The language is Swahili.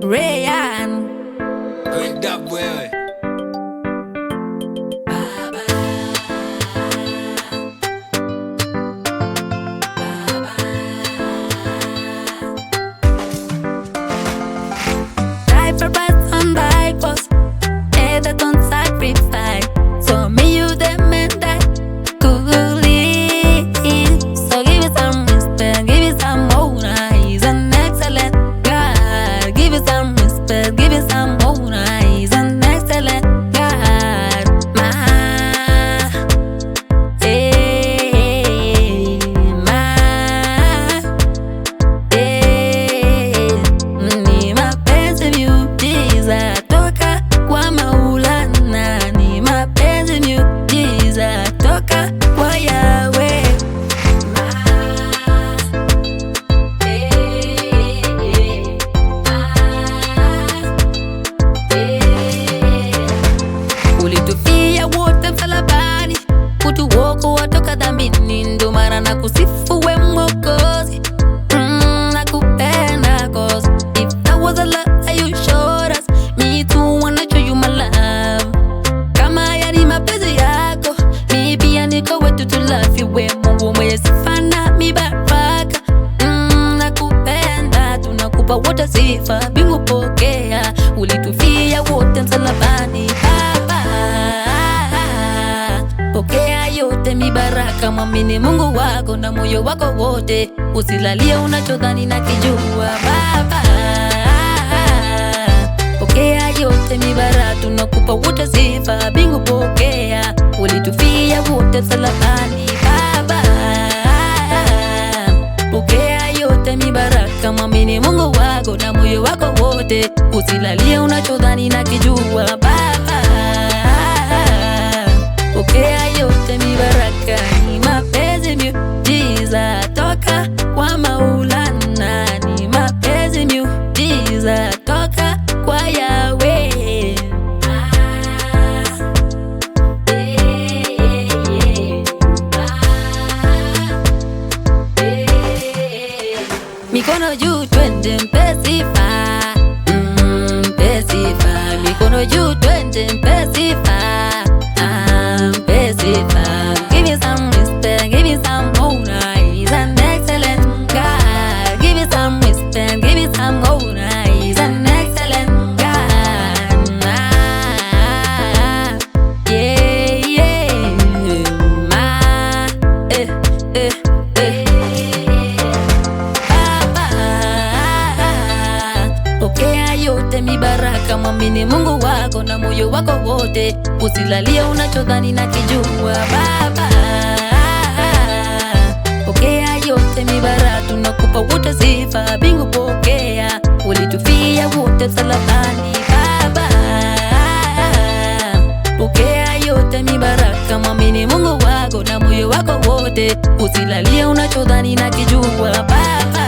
Brian. Wake up wewe. So me you the man that could lead. So give it some respect, give it some honor. He's an excellent God. Give it some respect, give it some honor. He's an excellent God. Ni mapenzi miujiza toka kwa Maulana, ni mapenzi miujiza toka kwa Yahweh. Ulitufia wote msalabani, kutuokoa toka dhambini, ndo maana nakusifu we Mwokozi. Nakupenda cause if that was a love that you showed us, me too wanna show you my love. Kama yani mapenzi yako, mi pia niko wetu to love you we Mungu mwenye sifa na mibaraka. Nakupenda, tunakupa wote sifa, bingu pokea. Ulitufia wote msalabani Baba, pokea yote mibaraka. Mwamini Mungu wako na moyo wako wote, usilalie unachodhani na kijua. Baba, pokea yote mibaraka, tunakupa wote sifa, bingu pokea. Ulitufia wote msalabani Baba, pokea yote mibaraka. Mwamini Mungu wako na moyo wako wote, usilalie unachodhani na kijua. Baba, pokea yote mibaraka. Ni mapenzi miujiza toka kwa Maulana, ni mapenzi miujiza toka kwa Yahweh. Mikono juu twende mpe sifa, mpe sifa. Mikono juu twende mpe sifa, mpe sifa. Give you some respect, give you some honor. He's an excellent God. Give you some respect, give you some honor. He's an excellent God. Yeah, yeah. Pokea yote mibaraka. Mwamini Mungu wako na moyo wako wote, usilalie unachodhani na kijua. Baba, pokea yote mibaraka, tunakupa wote sifa, bingu pokea. Ulitufia wote msalabani Baba, pokea yote mibaraka. Mwamini Mungu wako na moyo wako wote, usilalie unachodhani na kijua. Baba,